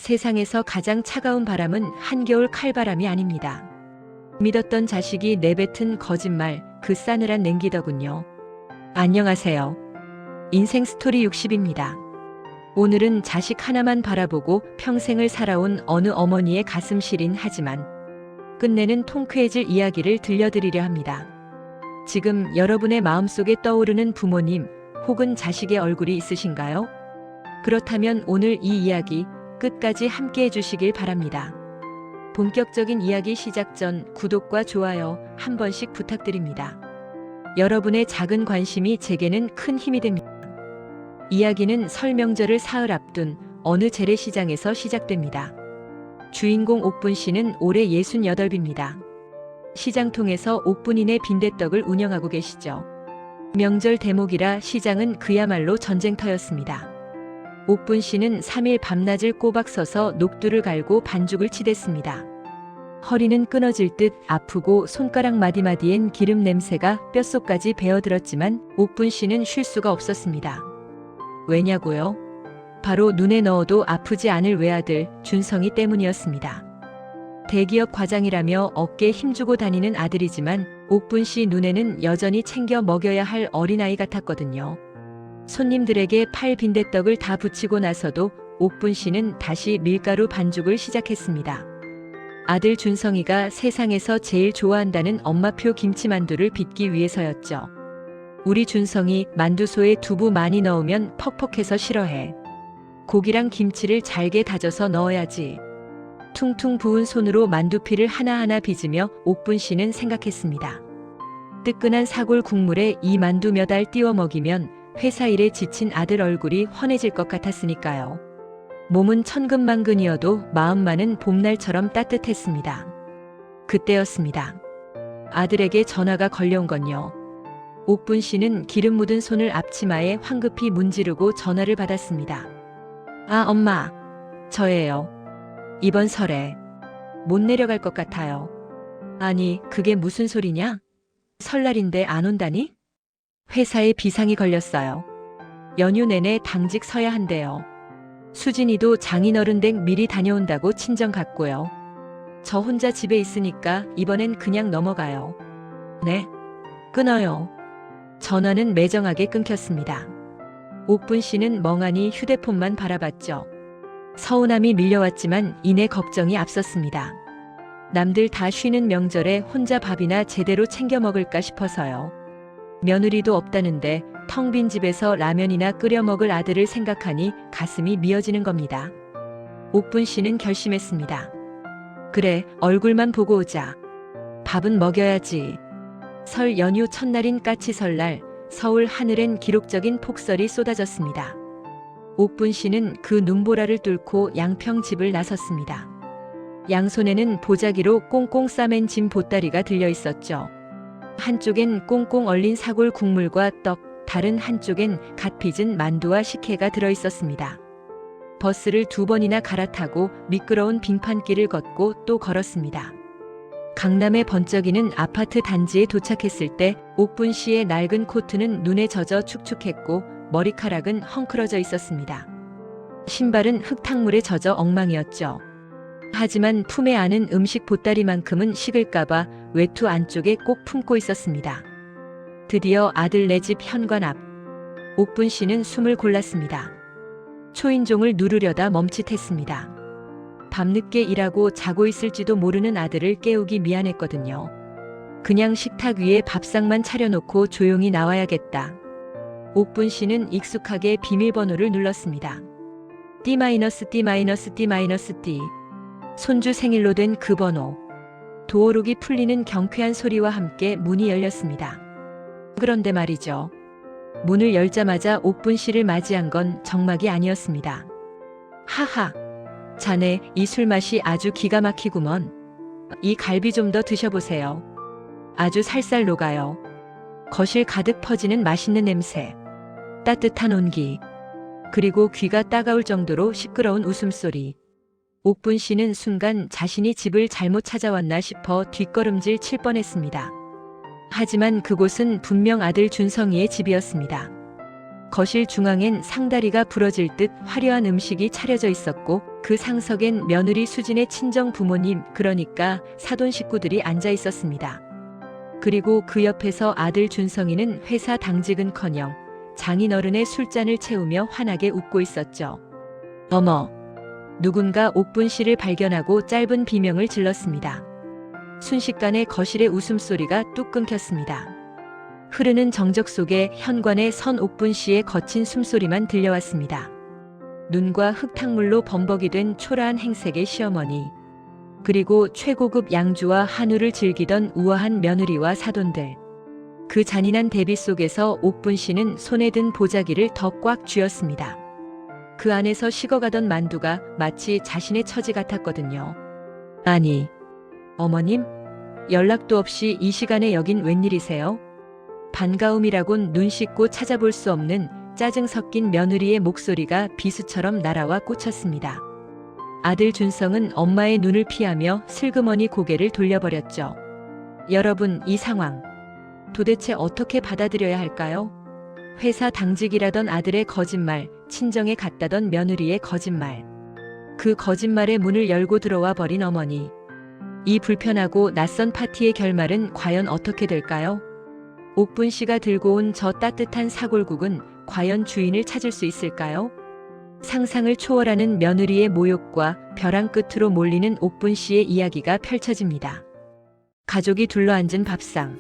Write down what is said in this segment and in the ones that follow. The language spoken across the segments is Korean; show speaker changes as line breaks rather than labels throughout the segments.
세상에서 가장 차가운 바람은 한겨울 칼바람이 아닙니다. 믿었던 자식이 내뱉은 거짓말, 그 싸늘한 냉기더군요. 안녕하세요. 인생 스토리 60입니다. 오늘은 자식 하나만 바라보고 평생을 살아온 어느 어머니의 가슴 시린 하지만 끝내는 통쾌해질 이야기를 들려드리려 합니다. 지금 여러분의 마음속에 떠오르는 부모님 혹은 자식의 얼굴이 있으신가요? 그렇다면 오늘 이 이야기 끝까지 함께 해주시길 바랍니다. 본격적인 이야기 시작 전 구독과 좋아요 한 번씩 부탁드립니다. 여러분의 작은 관심이 제게는 큰 힘이 됩니다. 이야기는 설 명절을 사흘 앞둔 어느 재래시장에서 시작됩니다. 주인공 옥분 씨는 올해 68입니다. 시장통에서 옥분이네 빈대떡을 운영하고 계시죠. 명절 대목이라 시장은 그야말로 전쟁터였습니다. 옥분 씨는 3일 밤낮을 꼬박 서서 녹두를 갈고 반죽을 치댔습니다. 허리는 끊어질 듯 아프고 손가락 마디마디엔 기름 냄새가 뼛속까지 배어들었지만 옥분 씨는 쉴 수가 없었습니다. 왜냐고요? 바로 눈에 넣어도 아프지 않을 외아들 준성이 때문이었습니다. 대기업 과장이라며 어깨에 힘주고 다니는 아들이지만 옥분 씨 눈에는 여전히 챙겨 먹여야 할 어린아이 같았거든요. 손님들에게 팔 빈대떡을 다 붙이고 나서도 옥분 씨는 다시 밀가루 반죽을 시작했습니다. 아들 준성이가 세상에서 제일 좋아한다는 엄마표 김치만두를 빚기 위해서였죠. 우리 준성이 만두소에 두부 많이 넣으면 퍽퍽해서 싫어해. 고기랑 김치를 잘게 다져서 넣어야지. 퉁퉁 부은 손으로 만두피를 하나하나 빚으며 옥분 씨는 생각했습니다. 뜨끈한 사골 국물에 이 만두 몇 알 띄워 먹이면 회사 일에 지친 아들 얼굴이 환해질 것 같았으니까요. 몸은 천근만근이어도 마음만은 봄날처럼 따뜻했습니다. 그때였습니다. 아들에게 전화가 걸려온 건요. 옥분 씨는 기름 묻은 손을 앞치마에 황급히 문지르고 전화를 받았습니다. 아, 엄마. 저예요. 이번 설에 못 내려갈 것 같아요. 아니, 그게 무슨 소리냐? 설날인데 안 온다니? 회사에 비상이 걸렸어요. 연휴 내내 당직 서야 한대요. 수진이도 장인어른 댁 미리 다녀온다고 친정 갔고요. 저 혼자 집에 있으니까 이번엔 그냥 넘어가요. 네? 끊어요. 전화는 매정하게 끊겼습니다. 옥분 씨는 멍하니 휴대폰만 바라봤죠. 서운함이 밀려왔지만 이내 걱정이 앞섰습니다. 남들 다 쉬는 명절에 혼자 밥이나 제대로 챙겨 먹을까 싶어서요. 며느리도 없다는데 텅 빈 집에서 라면이나 끓여 먹을 아들을 생각하니 가슴이 미어지는 겁니다. 옥분 씨는 결심했습니다. 그래, 얼굴만 보고 오자. 밥은 먹여야지. 설 연휴 첫날인 까치설날, 서울 하늘엔 기록적인 폭설이 쏟아졌습니다. 옥분 씨는 그 눈보라를 뚫고 양평집을 나섰습니다. 양손에는 보자기로 꽁꽁 싸맨 짐 보따리가 들려 있었죠. 한쪽엔 꽁꽁 얼린 사골 국물과 떡, 다른 한쪽엔 갓 빚은 만두와 식혜가 들어 있었습니다. 버스를 2번이나 갈아타고 미끄러운 빙판길을 걷고 또 걸었습니다. 강남의 번쩍이는 아파트 단지에 도착했을 때 옥분 씨의 낡은 코트는 눈에 젖어 축축했고 머리카락은 헝클어져 있었습니다. 신발은 흙탕물에 젖어 엉망이었죠. 하지만 품에 안은 음식 보따리만큼은 식을까봐 외투 안쪽에 꼭 품고 있었습니다. 드디어 아들네 집 현관 앞. 옥분 씨는 숨을 골랐습니다. 초인종을 누르려다 멈칫했습니다. 밤늦게 일하고 자고 있을지도 모르는 아들을 깨우기 미안했거든요. 그냥 식탁 위에 밥상만 차려놓고 조용히 나와야겠다. 옥분 씨는 익숙하게 비밀번호를 눌렀습니다. D-D-D-D. 손주 생일로 된 그 번호. 도어록이 풀리는 경쾌한 소리와 함께 문이 열렸습니다. 그런데 말이죠. 문을 열자마자 옥분 씨를 맞이한 건 정막이 아니었습니다. 하하. 자네 이 술맛이 아주 기가 막히구먼. 이 갈비 좀 더 드셔보세요. 아주 살살 녹아요. 거실 가득 퍼지는 맛있는 냄새. 따뜻한 온기. 그리고 귀가 따가울 정도로 시끄러운 웃음소리. 옥분 씨는 순간 자신이 집을 잘못 찾아왔나 싶어 뒷걸음질 칠 뻔했습니다. 하지만 그곳은 분명 아들 준성이의 집이었습니다. 거실 중앙엔 상다리가 부러질 듯 화려한 음식이 차려져 있었고 그 상석엔 며느리 수진의 친정 부모님, 그러니까 사돈 식구들이 앉아 있었습니다. 그리고 그 옆에서 아들 준성이는 회사 당직은커녕 장인어른의 술잔을 채우며 환하게 웃고 있었죠. 어머! 누군가 옥분 씨를 발견하고 짧은 비명을 질렀습니다. 순식간에 거실의 웃음소리가 뚝 끊겼습니다. 흐르는 정적 속에 현관에 선 옥분 씨의 거친 숨소리만 들려왔습니다. 눈과 흙탕물로 범벅이 된 초라한 행색의 시어머니, 그리고 최고급 양주와 한우를 즐기던 우아한 며느리와 사돈들. 그 잔인한 대비 속에서 옥분 씨는 손에 든 보자기를 더 꽉 쥐었습니다. 그 안에서 식어가던 만두가 마치 자신의 처지 같았거든요. 아니, 어머님? 연락도 없이 이 시간에 여긴 웬일이세요? 반가움이라곤 눈 씻고 찾아볼 수 없는 짜증 섞인 며느리의 목소리가 비수처럼 날아와 꽂혔습니다. 아들 준성은 엄마의 눈을 피하며 슬그머니 고개를 돌려버렸죠. 여러분, 이 상황 도대체 어떻게 받아들여야 할까요? 회사 당직이라던 아들의 거짓말, 친정에 갔다던 며느리의 거짓말. 그 거짓말의 문을 열고 들어와 버린 어머니. 이 불편하고 낯선 파티의 결말은 과연 어떻게 될까요? 옥분 씨가 들고 온 저 따뜻한 사골국은 과연 주인을 찾을 수 있을까요? 상상을 초월하는 며느리의 모욕과 벼랑 끝으로 몰리는 옥분 씨의 이야기가 펼쳐집니다. 가족이 둘러앉은 밥상.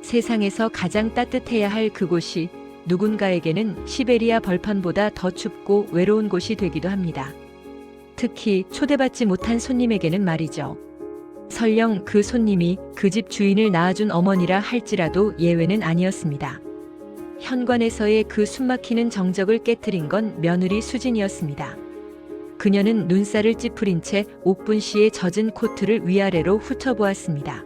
세상에서 가장 따뜻해야 할 그곳이 누군가에게는 시베리아 벌판보다 더 춥고 외로운 곳이 되기도 합니다. 특히 초대받지 못한 손님에게는 말이죠. 설령 그 손님이 그 집 주인을 낳아준 어머니라 할지라도 예외는 아니었습니다. 현관에서의 그 숨막히는 정적을 깨트린 건 며느리 수진이었습니다. 그녀는 눈살을 찌푸린 채 옥분 씨의 젖은 코트를 위아래로 훑어보았습니다.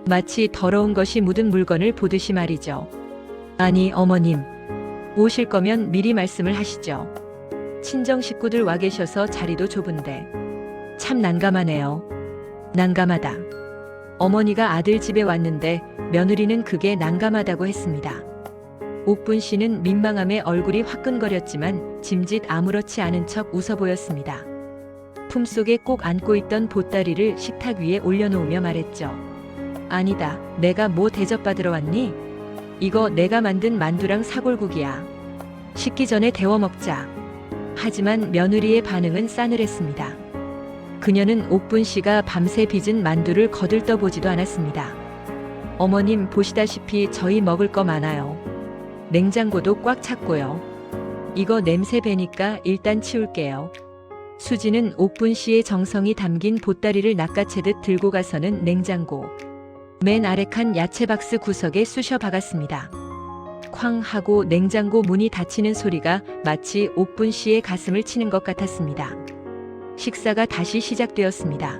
마치 더러운 것이 묻은 물건을 보듯이 말이죠. 아니, 어머님. 오실 거면 미리 말씀을 하시죠. 친정 식구들 와 계셔서 자리도 좁은데. 참 난감하네요. 난감하다. 어머니가 아들 집에 왔는데 며느리는 그게 난감하다고 했습니다. 옥분 씨는 민망함에 얼굴이 화끈거렸지만 짐짓 아무렇지 않은 척 웃어 보였습니다. 품속에 꼭 안고 있던 보따리를 식탁 위에 올려놓으며 말했죠. 아니다, 내가 뭐 대접받으러 왔니? 이거 내가 만든 만두랑 사골국이야. 식기 전에 데워 먹자. 하지만 며느리의 반응은 싸늘했습니다. 그녀는 옥분 씨가 밤새 빚은 만두를 거들떠보지도 않았습니다. 어머님, 보시다시피 저희 먹을 거 많아요. 냉장고도 꽉 찼고요. 이거 냄새 배니까 일단 치울게요. 수지는 옥분 씨의 정성이 담긴 보따리를 낚아채듯 들고 가서는 냉장고 맨 아래 칸 야채 박스 구석에 쑤셔 박았습니다. 쾅 하고 냉장고 문이 닫히는 소리가 마치 옥분 씨의 가슴을 치는 것 같았습니다. 식사가 다시 시작되었습니다.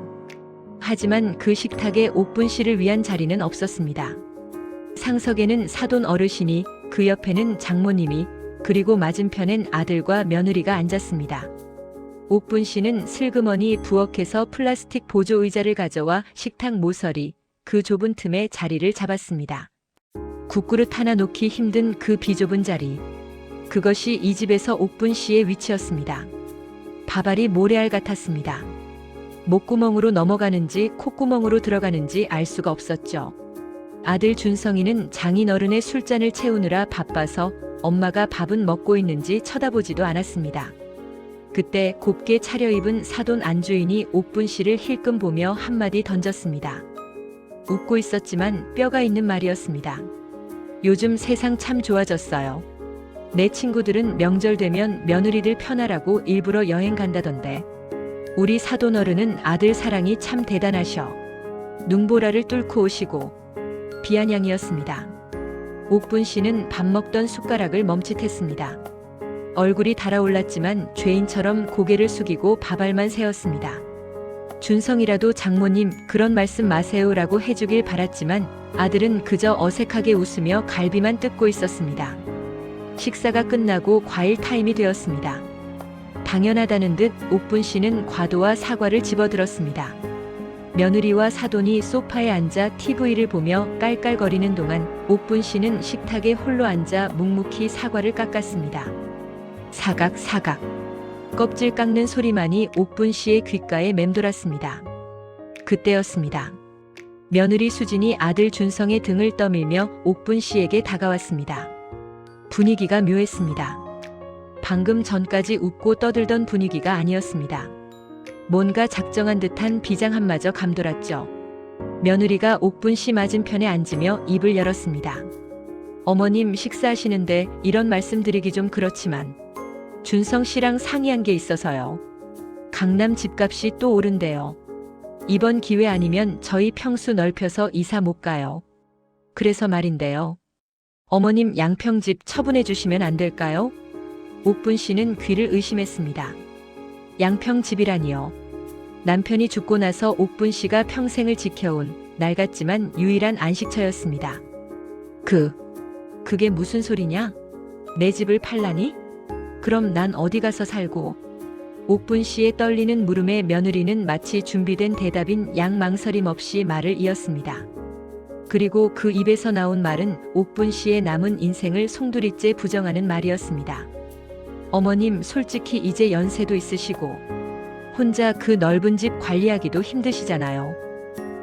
하지만 그 식탁에 옥분 씨를 위한 자리는 없었습니다. 상석에는 사돈 어르신이, 그 옆에는 장모님이, 그리고 맞은편엔 아들과 며느리가 앉았습니다. 옥분 씨는 슬그머니 부엌에서 플라스틱 보조 의자를 가져와 식탁 모서리, 그 좁은 틈에 자리를 잡았습니다. 국그릇 하나 놓기 힘든 그 비좁은 자리. 그것이 이 집에서 옥분 씨의 위치였습니다. 밥알이 모래알 같았습니다. 목구멍으로 넘어가는지 콧구멍으로 들어가는지 알 수가 없었죠. 아들 준성이는 장인어른의 술잔을 채우느라 바빠서 엄마가 밥은 먹고 있는지 쳐다보지도 않았습니다. 그때 곱게 차려입은 사돈 안주인이 옥분 씨를 힐끔 보며 한마디 던졌습니다. 웃고 있었지만 뼈가 있는 말이었습니다. 요즘 세상 참 좋아졌어요. 내 친구들은 명절 되면 며느리들 편하라고 일부러 여행 간다던데. 우리 사돈어른은 아들 사랑이 참 대단하셔. 눈보라를 뚫고 오시고. 비아냥이었습니다. 옥분 씨는 밥 먹던 숟가락을 멈칫했습니다. 얼굴이 달아올랐지만 죄인처럼 고개를 숙이고 밥알만 세었습니다. 준성이라도 장모님 그런 말씀 마세요라고 해주길 바랐지만 아들은 그저 어색하게 웃으며 갈비만 뜯고 있었습니다. 식사가 끝나고 과일 타임이 되었습니다. 당연하다는 듯 옥분 씨는 과도와 사과를 집어들었습니다. 며느리와 사돈이 소파에 앉아 TV를 보며 깔깔거리는 동안 옥분 씨는 식탁에 홀로 앉아 묵묵히 사과를 깎았습니다. 사각. 껍질 깎는 소리만이 옥분 씨의 귓가에 맴돌았습니다. 그때였습니다. 며느리 수진이 아들 준성의 등을 떠밀며 옥분 씨에게 다가왔습니다. 분위기가 묘했습니다. 방금 전까지 웃고 떠들던 분위기가 아니었습니다. 뭔가 작정한 듯한 비장 한마저 감돌았죠. 며느리가 옥분 씨 맞은편에 앉으며 입을 열었습니다. 어머님 식사하시는데 이런 말씀 드리기 좀 그렇지만 준성 씨랑 상의한 게 있어서요. 강남 집값이 또 오른대요. 이번 기회 아니면 저희 평수 넓혀서 이사 못 가요. 그래서 말인데요. 어머님 양평집 처분해 주시면 안 될까요? 옥분 씨는 귀를 의심했습니다. 양평집이라니요. 남편이 죽고 나서 옥분 씨가 평생을 지켜온 낡았지만 유일한 안식처였습니다. 그게 무슨 소리냐? 내 집을 팔라니? 그럼 난 어디 가서 살고? 옥분 씨의 떨리는 물음에 며느리는 마치 준비된 대답인 양 망설임 없이 말을 이었습니다. 그리고 그 입에서 나온 말은 옥분 씨의 남은 인생을 송두리째 부정하는 말이었습니다. 어머님 솔직히 이제 연세도 있으시고 혼자 그 넓은 집 관리하기도 힘드시잖아요.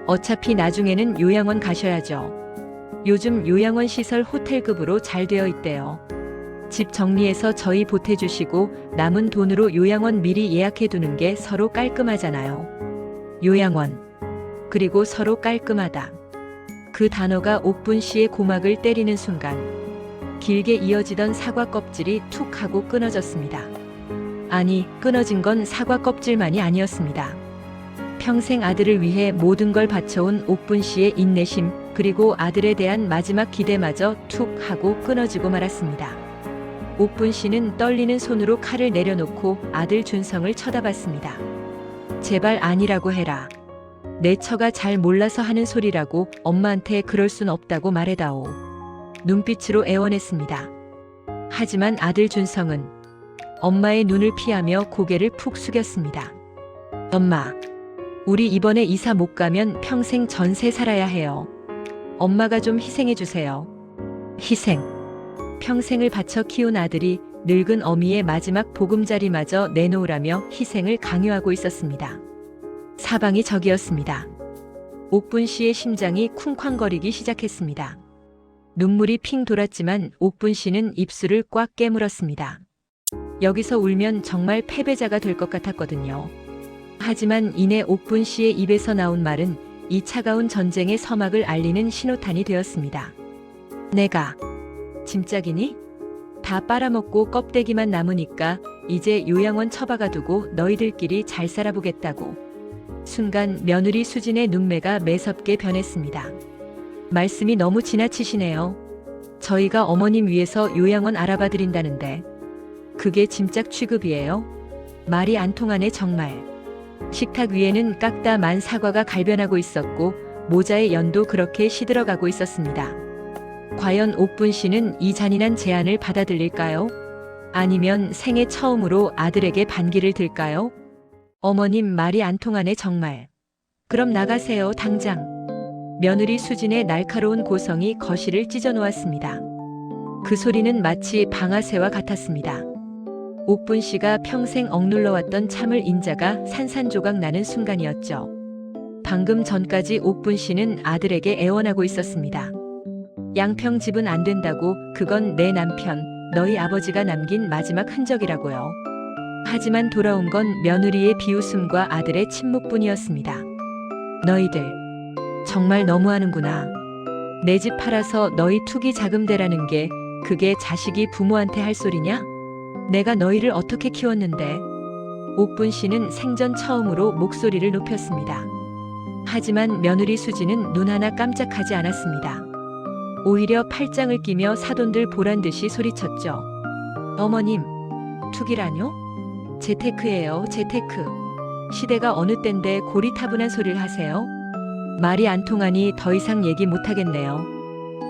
어차피 나중에는 요양원 가셔야죠. 요즘 요양원 시설 호텔급으로 잘 되어 있대요. 집 정리해서 저희 보태주시고 남은 돈으로 요양원 미리 예약해두는 게 서로 깔끔하잖아요. 요양원. 그리고 서로 깔끔하다. 그 단어가 옥분 씨의 고막을 때리는 순간 길게 이어지던 사과 껍질이 툭 하고 끊어졌습니다. 아니, 끊어진 건 사과 껍질만이 아니었습니다. 평생 아들을 위해 모든 걸 바쳐온 옥분 씨의 인내심, 그리고 아들에 대한 마지막 기대마저 툭 하고 끊어지고 말았습니다. 옥분 씨는 떨리는 손으로 칼을 내려놓고 아들 준성을 쳐다봤습니다. 제발 아니라고 해라. 내 처가 잘 몰라서 하는 소리라고 엄마한테 그럴 순 없다고 말해다오. 눈빛으로 애원했습니다. 하지만 아들 준성은 엄마의 눈을 피하며 고개를 푹 숙였습니다. 엄마, 우리 이번에 이사 못 가면 평생 전세 살아야 해요. 엄마가 좀 희생해 주세요. 희생. 평생을 바쳐 키운 아들이 늙은 어미의 마지막 보금자리마저 내놓으라며 희생을 강요하고 있었습니다. 사방이 적이었습니다. 옥분 씨의 심장이 쿵쾅거리기 시작했습니다. 눈물이 핑 돌았지만 옥분 씨는 입술을 꽉 깨물었습니다. 여기서 울면 정말 패배자가 될 것 같았거든요. 하지만 이내 옥분 씨의 입에서 나온 말은 이 차가운 전쟁의 서막을 알리는 신호탄이 되었습니다. 내가 짐짝이니? 다 빨아먹고 껍데기만 남으니까 이제 요양원 처박아 두고 너희들끼리 잘 살아보겠다고. 순간 며느리 수진의 눈매가 매섭게 변했습니다. 말씀이 너무 지나치시네요. 저희가 어머님 위해서 요양원 알아봐 드린다는데 그게 짐짝 취급이에요? 말이 안 통하네 정말. 식탁 위에는 깎다 만 사과가 갈변하고 있었고 모자의 연도 그렇게 시들어가고 있었습니다. 과연 옥분 씨는 이 잔인한 제안을 받아들일까요? 아니면 생애 처음으로 아들에게 반기를 들까요? 어머님 말이 안 통하네 정말. 그럼 나가세요 당장. 며느리 수진의 날카로운 고성이 거실을 찢어놓았습니다. 그 소리는 마치 방아쇠와 같았습니다. 옥분 씨가 평생 억눌러왔던 참을 인자가 산산조각 나는 순간이었죠. 방금 전까지 옥분 씨는 아들에게 애원하고 있었습니다. 양평집은 안 된다고, 그건 내 남편, 너희 아버지가 남긴 마지막 흔적이라고요. 하지만 돌아온 건 며느리의 비웃음과 아들의 침묵뿐이었습니다. 너희들 정말 너무하는구나. 내 집 팔아서 너희 투기 자금 대라는 게 그게 자식이 부모한테 할 소리냐? 내가 너희를 어떻게 키웠는데? 옥분 씨는 생전 처음으로 목소리를 높였습니다. 하지만 며느리 수지는 눈 하나 깜짝하지 않았습니다. 오히려 팔짱을 끼며 사돈들 보란듯이 소리쳤죠. 어머님, 투기라뇨? 재테크예요, 재테크. 시대가 어느 땐데 고리타분한 소리를 하세요? 말이 안 통하니 더 이상 얘기 못하겠네요.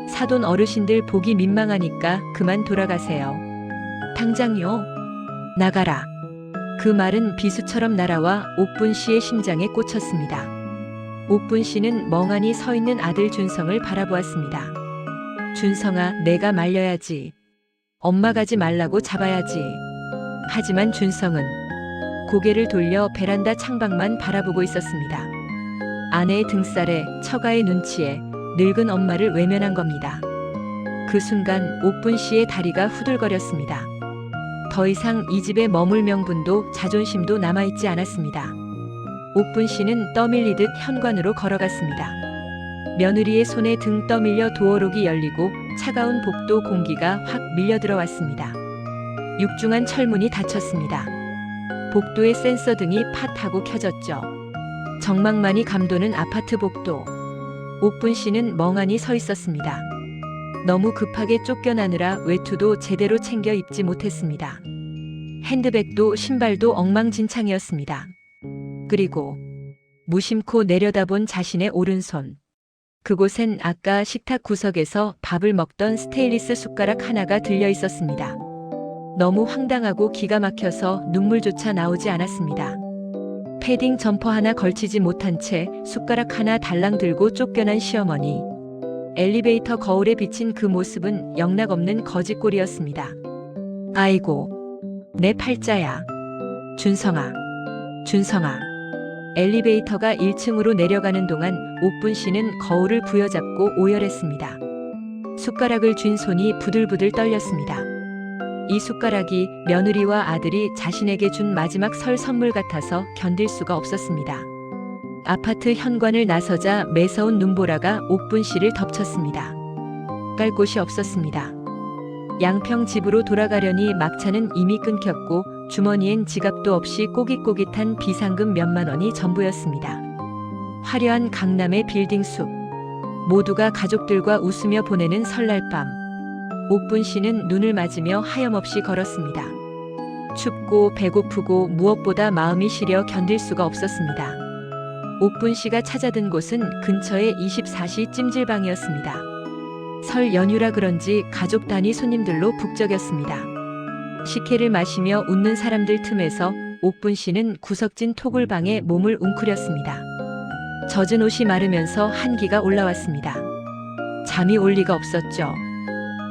사돈 어르신들 보기 민망하니까 그만 돌아가세요. 당장요. 나가라. 그 말은 비수처럼 날아와 옥분 씨의 심장에 꽂혔습니다. 옥분 씨는 멍하니 서 있는 아들 준성을 바라보았습니다. 준성아, 내가 말려야지. 엄마 가지 말라고 잡아야지. 하지만 준성은 고개를 돌려 베란다 창밖만 바라보고 있었습니다. 아내의 등살에 처가의 눈치에 늙은 엄마를 외면한 겁니다. 그 순간 옥분 씨의 다리가 후들거렸습니다. 더 이상 이 집에 머물 명분도 자존심도 남아있지 않았습니다. 옥분 씨는 떠밀리듯 현관으로 걸어갔습니다. 며느리의 손에 등 떠밀려 도어록이 열리고 차가운 복도 공기가 확 밀려들어왔습니다. 육중한 철문이 닫혔습니다. 복도의 센서 등이 팟하고 켜졌죠. 정막만이 감도는 아파트 복도. 옥분 씨는 멍하니 서 있었습니다. 너무 급하게 쫓겨나느라 외투도 제대로 챙겨 입지 못했습니다. 핸드백도 신발도 엉망진창이었습니다. 그리고 무심코 내려다본 자신의 오른손. 그곳엔 아까 식탁 구석에서 밥을 먹던 스테인리스 숟가락 하나가 들려 있었습니다. 너무 황당하고 기가 막혀서 눈물조차 나오지 않았습니다. 패딩 점퍼 하나 걸치지 못한 채 숟가락 하나 달랑 들고 쫓겨난 시어머니. 엘리베이터 거울에 비친 그 모습은 영락없는 거짓골이었습니다. 아이고, 내 팔자야. 준성아, 준성아. 엘리베이터가 1층으로 내려가는 동안 옥분 씨는 거울을 부여잡고 오열했습니다. 숟가락을 쥔 손이 부들부들 떨렸습니다. 이 숟가락이 며느리와 아들이 자신에게 준 마지막 설 선물 같아서 견딜 수가 없었습니다. 아파트 현관을 나서자 매서운 눈보라가 옥분 씨를 덮쳤습니다. 깔 곳이 없었습니다. 양평 집으로 돌아가려니 막차는 이미 끊겼고 주머니엔 지갑도 없이 꼬깃꼬깃한 비상금 몇만 원이 전부였습니다. 화려한 강남의 빌딩 숲. 모두가 가족들과 웃으며 보내는 설날 밤. 옥분 씨는 눈을 맞으며 하염없이 걸었습니다. 춥고 배고프고 무엇보다 마음이 시려 견딜 수가 없었습니다. 옥분 씨가 찾아든 곳은 근처의 24시 찜질방이었습니다. 설 연휴라 그런지 가족 단위 손님들로 북적였습니다. 식혜를 마시며 웃는 사람들 틈에서 옥분 씨는 구석진 토굴방에 몸을 웅크렸습니다. 젖은 옷이 마르면서 한기가 올라왔습니다. 잠이 올 리가 없었죠.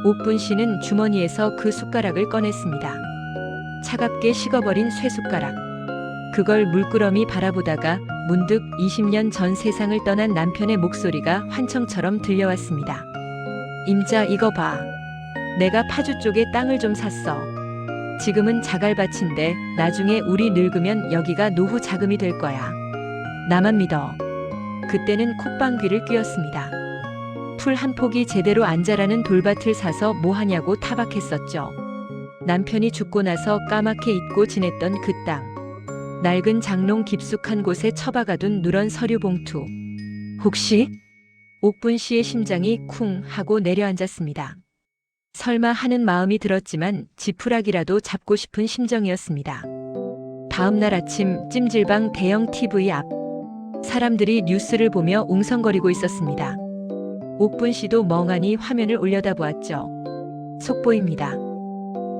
옥분 씨는 주머니에서 그 숟가락을 꺼냈습니다. 차갑게 식어버린 쇠숟가락. 그걸 물끄러미 바라보다가 문득 20년 전 세상을 떠난 남편의 목소리가 환청처럼 들려왔습니다. 임자, 이거 봐. 내가 파주 쪽에 땅을 좀 샀어. 지금은 자갈밭인데 나중에 우리 늙으면 여기가 노후 자금이 될 거야. 나만 믿어. 그때는 콧방귀를 뀌었습니다. 풀 한 폭이 제대로 안 자라는 돌밭을 사서 뭐 하냐고 타박했었죠. 남편이 죽고 나서 까맣게 잊고 지냈던 그 땅. 낡은 장롱 깊숙한 곳에 처박아둔 누런 서류 봉투. 혹시? 옥분 씨의 심장이 쿵 하고 내려앉았습니다. 설마 하는 마음이 들었지만 지푸라기라도 잡고 싶은 심정이었습니다. 다음 날 아침 찜질방 대형 TV 앞. 사람들이 뉴스를 보며 웅성거리고 있었습니다. 옥분 씨도 멍하니 화면을 올려다보았죠. 속보입니다.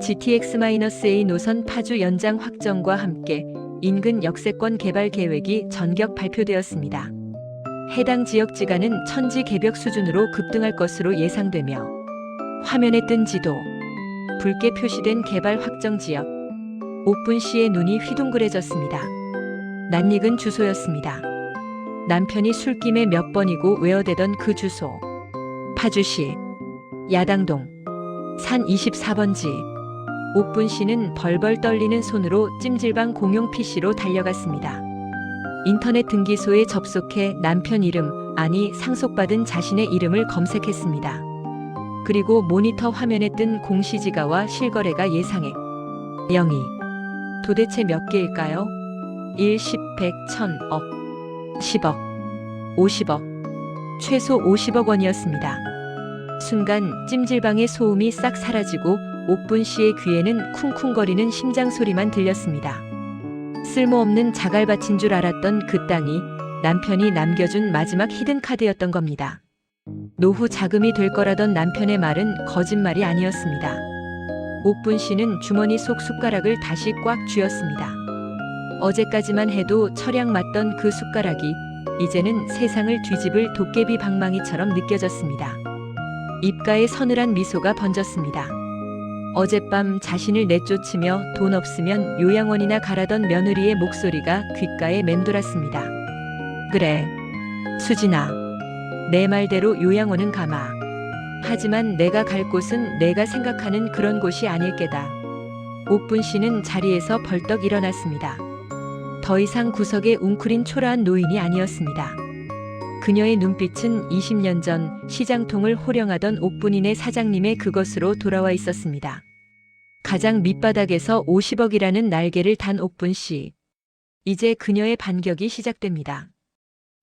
GTX-A 노선 파주 연장 확정과 함께 인근 역세권 개발 계획이 전격 발표되었습니다. 해당 지역 지가는 천지개벽 수준으로 급등할 것으로 예상되며 화면에 뜬 지도, 붉게 표시된 개발 확정 지역. 옥분 씨의 눈이 휘둥그레졌습니다. 낯익은 주소였습니다. 남편이 술김에 몇 번이고 외어대던 그 주소. 파주시 야당동 산 24번지. 옥분 씨는 벌벌 떨리는 손으로 찜질방 공용 PC로 달려갔습니다. 인터넷 등기소에 접속해 남편 이름, 아니 상속받은 자신의 이름을 검색했습니다. 그리고 모니터 화면에 뜬 공시지가와 실거래가 예상액. 0이. 도대체 몇 개일까요? 1, 10, 100, 1000, 억. 10억. 50억. 최소 50억 원이었습니다. 순간 찜질방의 소음이 싹 사라지고 옥분 씨의 귀에는 쿵쿵거리는 심장 소리만 들렸습니다. 쓸모없는 자갈밭인 줄 알았던 그 땅이 남편이 남겨준 마지막 히든카드였던 겁니다. 노후 자금이 될 거라던 남편의 말은 거짓말이 아니었습니다. 옥분 씨는 주머니 속 숟가락을 다시 꽉 쥐었습니다. 어제까지만 해도 철양 맞던 그 숟가락이 이제는 세상을 뒤집을 도깨비 방망이처럼 느껴졌습니다. 입가에 서늘한 미소가 번졌습니다. 어젯밤 자신을 내쫓으며 돈 없으면 요양원이나 가라던 며느리의 목소리가 귓가에 맴돌았습니다. 그래, 수진아. 내 말대로 요양원은 가마. 하지만 내가 갈 곳은 내가 생각하는 그런 곳이 아닐 게다. 옥분 씨는 자리에서 벌떡 일어났습니다. 더 이상 구석에 웅크린 초라한 노인이 아니었습니다. 그녀의 눈빛은 20년 전 시장통을 호령하던 옥분이네 사장님의 그것으로 돌아와 있었습니다. 가장 밑바닥에서 50억이라는 날개를 단 옥분 씨. 이제 그녀의 반격이 시작됩니다.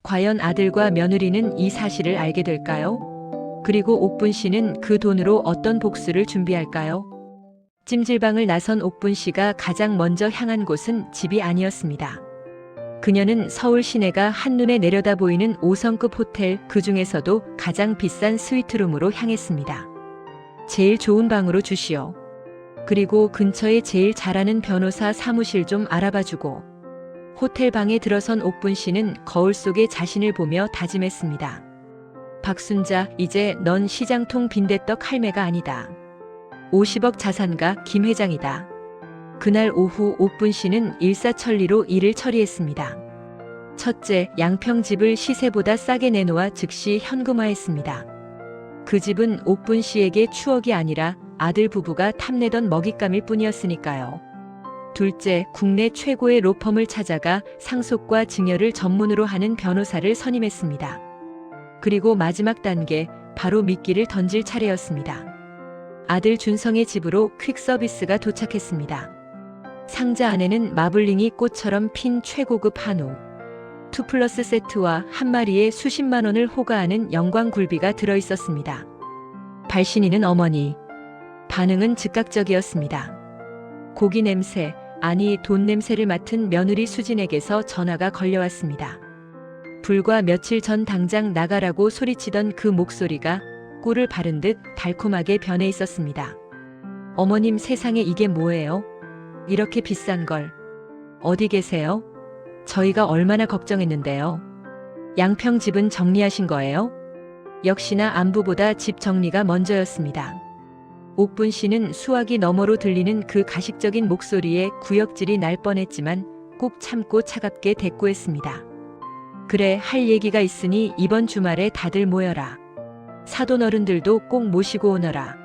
과연 아들과 며느리는 이 사실을 알게 될까요? 그리고 옥분 씨는 그 돈으로 어떤 복수를 준비할까요? 찜질방을 나선 옥분 씨가 가장 먼저 향한 곳은 집이 아니었습니다. 그녀는 서울 시내가 한눈에 내려다 보이는 5성급 호텔, 그 중에서도 가장 비싼 스위트룸으로 향했습니다. 제일 좋은 방으로 주시오. 그리고 근처에 제일 잘하는 변호사 사무실 좀 알아봐주고. 호텔 방에 들어선 옥분 씨는 거울 속에 자신을 보며 다짐했습니다. 박순자, 이제 넌 시장통 빈대떡 할매가 아니다. 50억 자산가 김 회장이다. 그날 오후 옥분 씨는 일사천리로 일을 처리했습니다. 첫째, 양평집을 시세보다 싸게 내놓아 즉시 현금화했습니다. 그 집은 옥분 씨에게 추억이 아니라 아들 부부가 탐내던 먹잇감일 뿐이었으니까요. 둘째, 국내 최고의 로펌을 찾아가 상속과 증여를 전문으로 하는 변호사를 선임했습니다. 그리고 마지막 단계, 바로 미끼를 던질 차례였습니다. 아들 준성의 집으로 퀵서비스가 도착했습니다. 상자 안에는 마블링이 꽃처럼 핀 최고급 한우, 2플러스 세트와 한 마리에 수십만 원을 호가하는 영광굴비가 들어있었습니다. 발신이는 어머니. 반응은 즉각적이었습니다. 고기 냄새, 아니 돈 냄새를 맡은 며느리 수진에게서 전화가 걸려왔습니다. 불과 며칠 전 당장 나가라고 소리치던 그 목소리가 꿀을 바른 듯 달콤하게 변해 있었습니다. 어머님, 세상에 이게 뭐예요? 이렇게 비싼 걸. 어디 계세요? 저희가 얼마나 걱정했는데요. 양평집은 정리하신 거예요? 역시나 안부보다 집 정리가 먼저였습니다. 옥분 씨는 수화기 너머로 들리는 그 가식적인 목소리에 구역질이 날 뻔했지만 꾹 참고 차갑게 대꾸했습니다. 그래, 할 얘기가 있으니 이번 주말에 다들 모여라. 사돈 어른들도 꼭 모시고 오너라.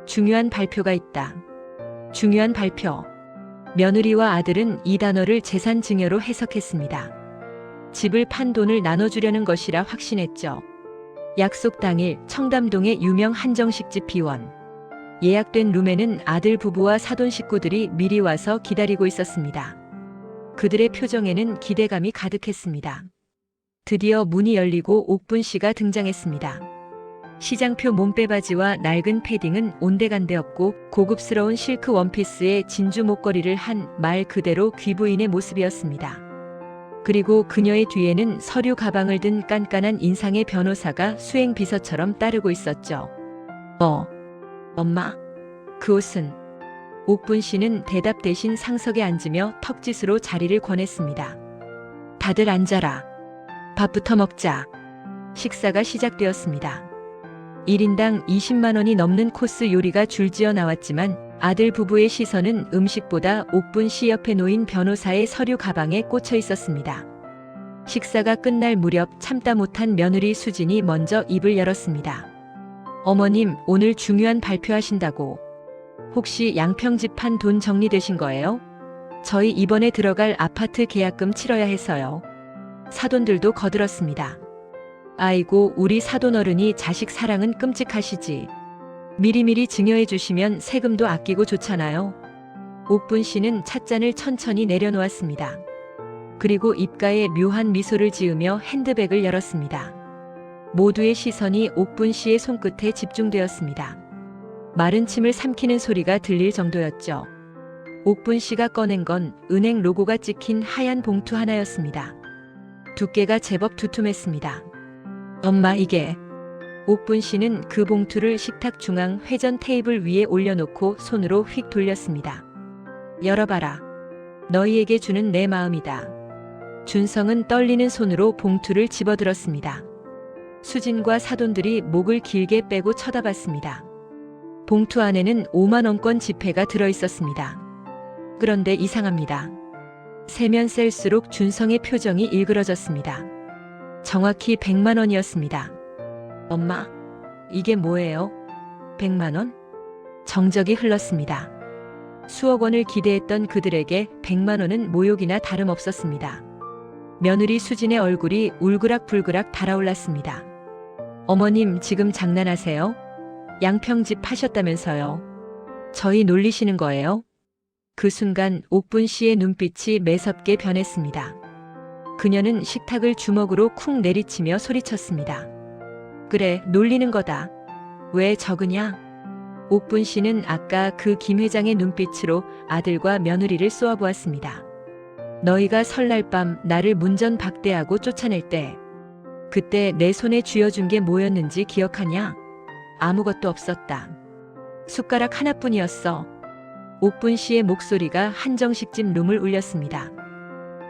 중요한 발표가 있다. 중요한 발표. 며느리와 아들은 이 단어를 재산 증여로 해석했습니다. 집을 판 돈을 나눠주려는 것이라 확신했죠. 약속 당일 청담동의 유명 한정식집 비원. 예약된 룸에는 아들 부부와 사돈 식구들이 미리 와서 기다리고 있었습니다. 그들의 표정에는 기대감이 가득했습니다. 드디어 문이 열리고 옥분 씨가 등장했습니다. 시장표 몸빼바지와 낡은 패딩은 온데간데없고 고급스러운 실크 원피스에 진주 목걸이를 한 말 그대로 귀부인의 모습이었습니다. 그리고 그녀의 뒤에는 서류 가방을 든 깐깐한 인상의 변호사가 수행 비서처럼 따르고 있었죠. 엄마, 그 옷은? 옥분 씨는 대답 대신 상석에 앉으며 턱짓으로 자리를 권했습니다. 다들 앉아라. 밥부터 먹자. 식사가 시작되었습니다. 1인당 20만 원이 넘는 코스 요리가 줄지어 나왔지만 아들 부부의 시선은 음식보다 옥분 씨 옆에 놓인 변호사의 서류 가방에 꽂혀 있었습니다. 식사가 끝날 무렵 참다 못한 며느리 수진이 먼저 입을 열었습니다. 어머님, 오늘 중요한 발표하신다고. 혹시 양평집 판 돈 정리되신 거예요? 저희 이번에 들어갈 아파트 계약금 치러야 해서요. 사돈들도 거들었습니다. 아이고, 우리 사돈 어른이 자식 사랑은 끔찍하시지. 미리미리 증여해 주시면 세금도 아끼고 좋잖아요. 옥분 씨는 찻잔을 천천히 내려놓았습니다. 그리고 입가에 묘한 미소를 지으며 핸드백을 열었습니다. 모두의 시선이 옥분 씨의 손끝에 집중되었습니다. 마른 침을 삼키는 소리가 들릴 정도였죠. 옥분 씨가 꺼낸 건 은행 로고가 찍힌 하얀 봉투 하나였습니다. 두께가 제법 두툼했습니다. 엄마, 이게. 옥분 씨는 그 봉투를 식탁 중앙 회전 테이블 위에 올려놓고 손으로 휙 돌렸습니다. 열어봐라. 너희에게 주는 내 마음이다. 준성은 떨리는 손으로 봉투를 집어들었습니다. 수진과 사돈들이 목을 길게 빼고 쳐다봤습니다. 봉투 안에는 5만 원권 지폐가 들어있었습니다. 그런데 이상합니다. 세면 셀수록 준성의 표정이 일그러졌습니다. 정확히 100만 원이었습니다. 엄마, 이게 뭐예요? 100만 원? 정적이 흘렀습니다. 수억 원을 기대했던 그들에게 100만 원은 모욕이나 다름없었습니다. 며느리 수진의 얼굴이 울그락불그락 달아올랐습니다. 어머님, 지금 장난하세요? 양평집 파셨다면서요. 저희 놀리시는 거예요? 그 순간 옥분 씨의 눈빛이 매섭게 변했습니다. 그녀는 식탁을 주먹으로 쿵 내리치며 소리쳤습니다. 그래, 놀리는 거다. 왜 적으냐? 옥분 씨는 아까 그 김 회장의 눈빛으로 아들과 며느리를 쏘아보았습니다. 너희가 설날 밤 나를 문전박대하고 쫓아낼 때, 그때 내 손에 쥐어준 게 뭐였는지 기억하냐? 아무것도 없었다. 숟가락 하나뿐이었어. 옥분 씨의 목소리가 한정식집 눈물 울렸습니다.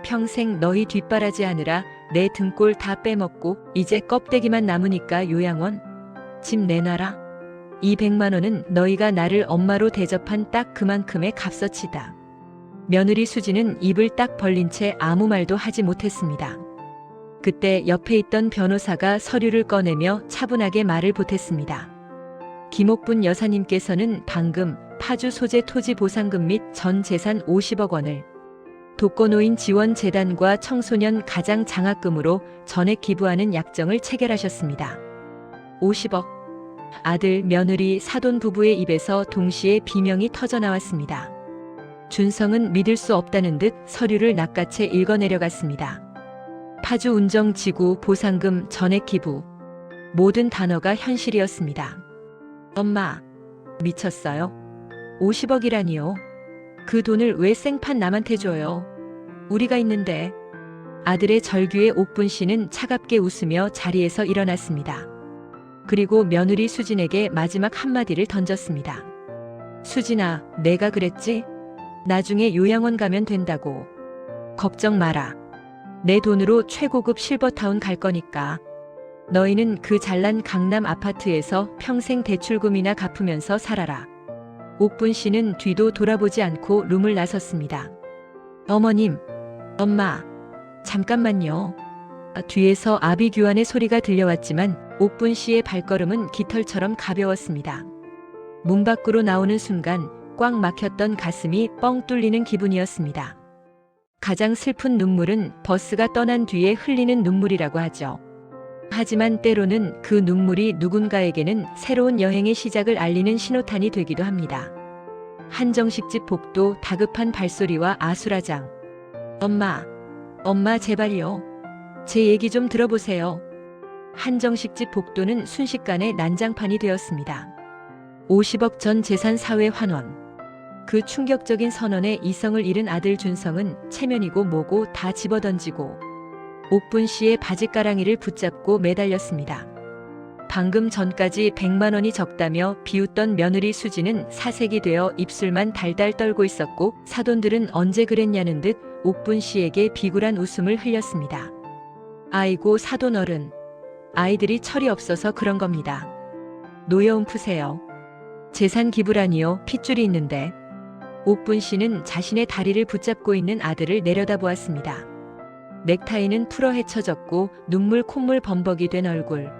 평생 너희 뒷바라지 하느라 내 등골 다 빼먹고 이제 껍데기만 남으니까 요양원? 집 내놔라. 이 100만 원은 너희가 나를 엄마로 대접한 딱 그만큼의 값어치다. 며느리 수지는 입을 딱 벌린 채 아무 말도 하지 못했습니다. 그때 옆에 있던 변호사가 서류를 꺼내며 차분하게 말을 보탰습니다. 김옥분 여사님께서는 방금 파주 소재 토지 보상금 및 전 재산 50억 원을 독거노인 지원재단과 청소년 가장 장학금으로 전액 기부하는 약정을 체결하셨습니다. 50억. 아들, 며느리, 사돈 부부의 입에서 동시에 비명이 터져나왔습니다. 준성은 믿을 수 없다는 듯 서류를 낚아채 읽어내려갔습니다. 파주 운정지구 보상금 전액 기부. 모든 단어가 현실이었습니다. 엄마, 미쳤어요? 50억이라니요. 그 돈을 왜 생판 남한테 줘요? 우리가 있는데. 아들의 절규에 옥분 씨는 차갑게 웃으며 자리에서 일어났습니다. 그리고 며느리 수진에게 마지막 한마디를 던졌습니다. 수진아, 내가 그랬지? 나중에 요양원 가면 된다고. 걱정 마라. 내 돈으로 최고급 실버타운 갈 거니까. 너희는 그 잘난 강남 아파트에서 평생 대출금이나 갚으면서 살아라. 옥분 씨는 뒤도 돌아보지 않고 룸을 나섰습니다. 어머님, 엄마, 잠깐만요. 뒤에서 아비규환의 소리가 들려왔지만 옥분 씨의 발걸음은 깃털처럼 가벼웠습니다. 문 밖으로 나오는 순간 꽉 막혔던 가슴이 뻥 뚫리는 기분이었습니다. 가장 슬픈 눈물은 버스가 떠난 뒤에 흘리는 눈물이라고 하죠. 하지만 때로는 그 눈물이 누군가에게는 새로운 여행의 시작을 알리는 신호탄이 되기도 합니다. 한정식집 복도 다급한 발소리와 아수라장. 엄마 제발요. 제 얘기 좀 들어보세요. 한정식집 복도는 순식간에 난장판이 되었습니다. 50억 전 재산 사회 환원. 그 충격적인 선언에 이성을 잃은 아들 준성은 체면이고 뭐고 다 집어던지고 옥분 씨의 바지가랑이를 붙잡고 매달렸습니다. 방금 전까지 100만 원이 적다며 비웃던 며느리 수지는 사색이 되어 입술만 달달 떨고 있었고 사돈들은 언제 그랬냐는 듯 옥분 씨에게 비굴한 웃음을 흘렸습니다. 아이고 사돈 어른. 아이들이 철이 없어서 그런 겁니다. 노여움 푸세요. 재산 기부라니요. 핏줄이 있는데. 옥분 씨는 자신의 다리를 붙잡고 있는 아들을 내려다보았습니다. 넥타이는 풀어 헤쳐졌고 눈물 콧물 범벅이 된 얼굴.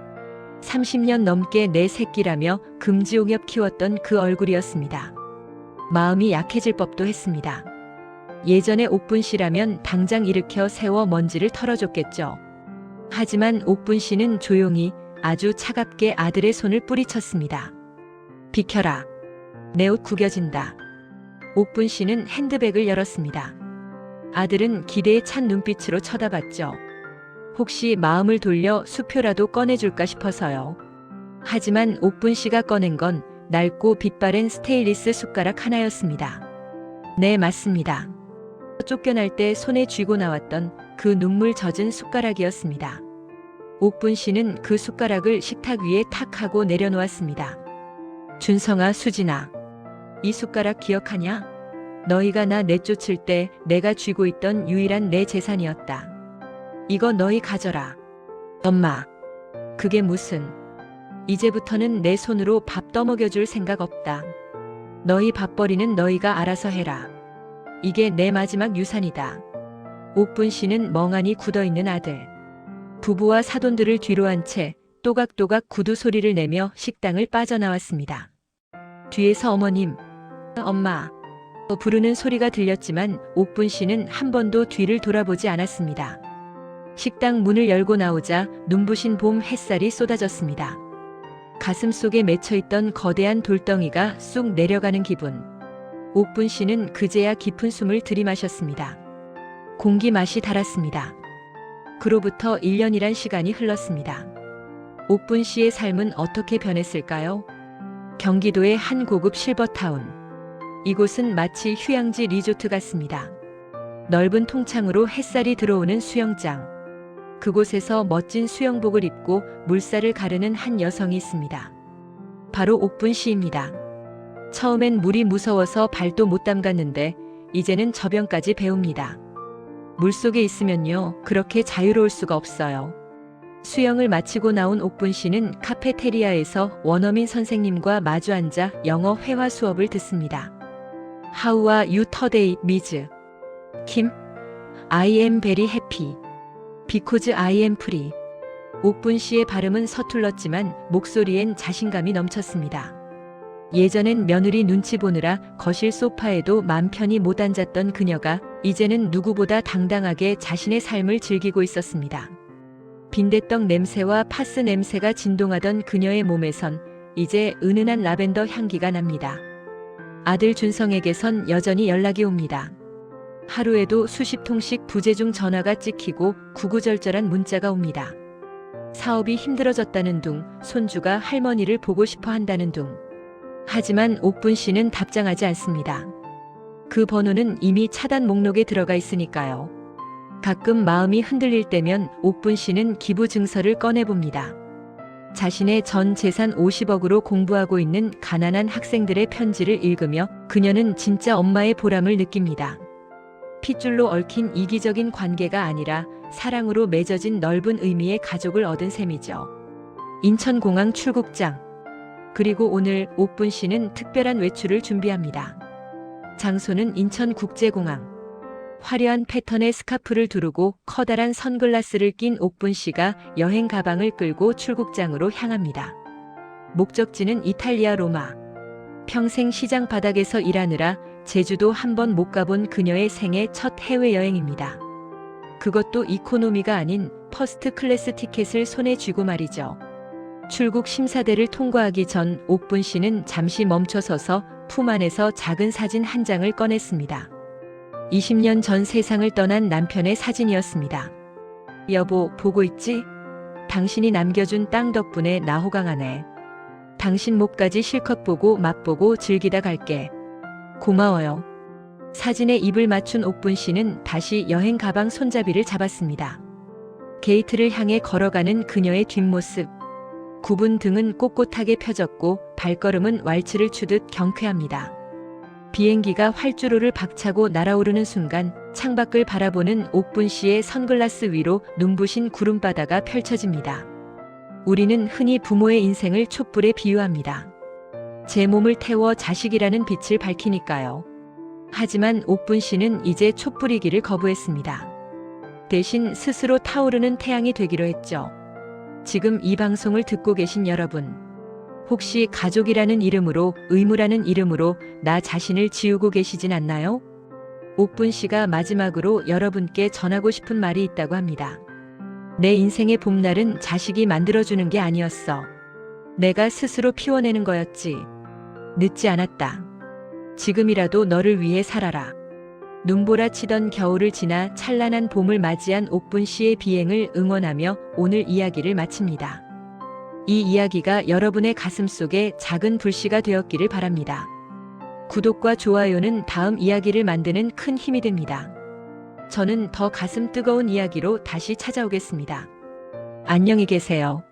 30년 넘게 내 새끼라며 금지옥엽 키웠던 그 얼굴이었습니다. 마음이 약해질 법도 했습니다. 예전에 옥분 씨라면 당장 일으켜 세워 먼지를 털어줬겠죠. 하지만 옥분 씨는 조용히 아주 차갑게 아들의 손을 뿌리쳤습니다. 비켜라. 내 옷 구겨진다. 옥분 씨는 핸드백을 열었습니다. 아들은 기대에 찬 눈빛으로 쳐다봤죠. 혹시 마음을 돌려 수표라도 꺼내줄까 싶어서요. 하지만 옥분 씨가 꺼낸 건 낡고 빛바랜 스테인리스 숟가락 하나였습니다. 네, 맞습니다. 쫓겨날 때 손에 쥐고 나왔던 그 눈물 젖은 숟가락이었습니다. 옥분 씨는 그 숟가락을 식탁 위에 탁 하고 내려놓았습니다. 준성아, 수진아, 이 숟가락 기억하냐? 너희가 나 내쫓을 때 내가 쥐고 있던 유일한 내 재산이었다. 이거 너희 가져라. 엄마, 그게 무슨. 이제부터는 내 손으로 밥 떠먹여줄 생각 없다. 너희 밥벌이는 너희가 알아서 해라. 이게 내 마지막 유산이다. 옥분 씨는 멍하니 굳어있는 아들. 부부와 사돈들을 뒤로 한 채 또각또각 구두 소리를 내며 식당을 빠져나왔습니다. 뒤에서 어머님, 엄마 부르는 소리가 들렸지만 옥분 씨는 한 번도 뒤를 돌아보지 않았습니다. 식당 문을 열고 나오자 눈부신 봄 햇살이 쏟아졌습니다. 가슴 속에 맺혀있던 거대한 돌덩이가 쑥 내려가는 기분. 옥분 씨는 그제야 깊은 숨을 들이마셨습니다. 공기 맛이 달았습니다. 그로부터 1년이란 시간이 흘렀습니다. 옥분 씨의 삶은 어떻게 변했을까요? 경기도의 한 고급 실버타운. 이곳은 마치 휴양지 리조트 같습니다. 넓은 통창으로 햇살이 들어오는 수영장. 그곳에서 멋진 수영복을 입고 물살을 가르는 한 여성이 있습니다. 바로 옥분 씨입니다. 처음엔 물이 무서워서 발도 못 담갔는데 이제는 저변까지 배웁니다. 물속에 있으면요, 그렇게 자유로울 수가 없어요. 수영을 마치고 나온 옥분 씨는 카페테리아에서 원어민 선생님과 마주 앉아 영어 회화 수업을 듣습니다. How are you today, Miss Kim? I am very happy. Because I am free. 옥분 씨의 발음은 서툴렀지만 목소리엔 자신감이 넘쳤습니다. 예전엔 며느리 눈치 보느라 거실 소파에도 맘 편히 못 앉았던 그녀가 이제는 누구보다 당당하게 자신의 삶을 즐기고 있었습니다. 빈대떡 냄새와 파스 냄새가 진동하던 그녀의 몸에선 이제 은은한 라벤더 향기가 납니다. 아들 준성에게선 여전히 연락이 옵니다. 하루에도 수십 통씩 부재중 전화가 찍히고 구구절절한 문자가 옵니다. 사업이 힘들어졌다는 둥, 손주가 할머니를 보고 싶어 한다는 둥. 하지만 옥분 씨는 답장하지 않습니다. 그 번호는 이미 차단 목록에 들어가 있으니까요. 가끔 마음이 흔들릴 때면 옥분 씨는 기부 증서를 꺼내봅니다. 자신의 전 재산 50억으로 공부하고 있는 가난한 학생들의 편지를 읽으며 그녀는 진짜 엄마의 보람을 느낍니다. 핏줄로 얽힌 이기적인 관계가 아니라 사랑으로 맺어진 넓은 의미의 가족을 얻은 셈이죠. 인천공항 출국장. 그리고 오늘 옥분 씨는 특별한 외출을 준비합니다. 장소는 인천국제공항. 화려한 패턴의 스카프를 두르고 커다란 선글라스를 낀 옥분 씨가 여행 가방을 끌고 출국장으로 향합니다. 목적지는 이탈리아 로마. 평생 시장 바닥에서 일하느라 제주도 한 번 못 가본 그녀의 생애 첫 해외여행입니다. 그것도 이코노미가 아닌 퍼스트 클래스 티켓을 손에 쥐고 말이죠. 출국 심사대를 통과하기 전 옥분 씨는 잠시 멈춰서서 품 안에서 작은 사진 한 장을 꺼냈습니다. 20년 전 세상을 떠난 남편의 사진이었습니다. 여보, 보고 있지? 당신이 남겨준 땅 덕분에 나 호강하네. 당신 목까지 실컷 보고 맛보고 즐기다 갈게. 고마워요. 사진에 입을 맞춘 옥분 씨는 다시 여행 가방 손잡이를 잡았습니다. 게이트를 향해 걸어가는 그녀의 뒷모습. 굽은 등은 꼿꼿하게 펴졌고 발걸음은 왈츠를 추듯 경쾌합니다. 비행기가 활주로를 박차고 날아오르는 순간 창밖을 바라보는 옥분 씨의 선글라스 위로 눈부신 구름바다가 펼쳐집니다. 우리는 흔히 부모의 인생을 촛불에 비유합니다. 제 몸을 태워 자식이라는 빛을 밝히니까요. 하지만 옥분 씨는 이제 촛불이기를 거부했습니다. 대신 스스로 타오르는 태양이 되기로 했죠. 지금 이 방송을 듣고 계신 여러분, 혹시 가족이라는 이름으로, 의무라는 이름으로 나 자신을 지우고 계시진 않나요? 옥분 씨가 마지막으로 여러분께 전하고 싶은 말이 있다고 합니다. 내 인생의 봄날은 자식이 만들어주는 게 아니었어. 내가 스스로 피워내는 거였지. 늦지 않았다. 지금이라도 너를 위해 살아라. 눈보라치던 겨울을 지나 찬란한 봄을 맞이한 옥분 씨의 비행을 응원하며 오늘 이야기를 마칩니다. 이 이야기가 여러분의 가슴 속에 작은 불씨가 되었기를 바랍니다. 구독과 좋아요는 다음 이야기를 만드는 큰 힘이 됩니다. 저는 더 가슴 뜨거운 이야기로 다시 찾아오겠습니다. 안녕히 계세요.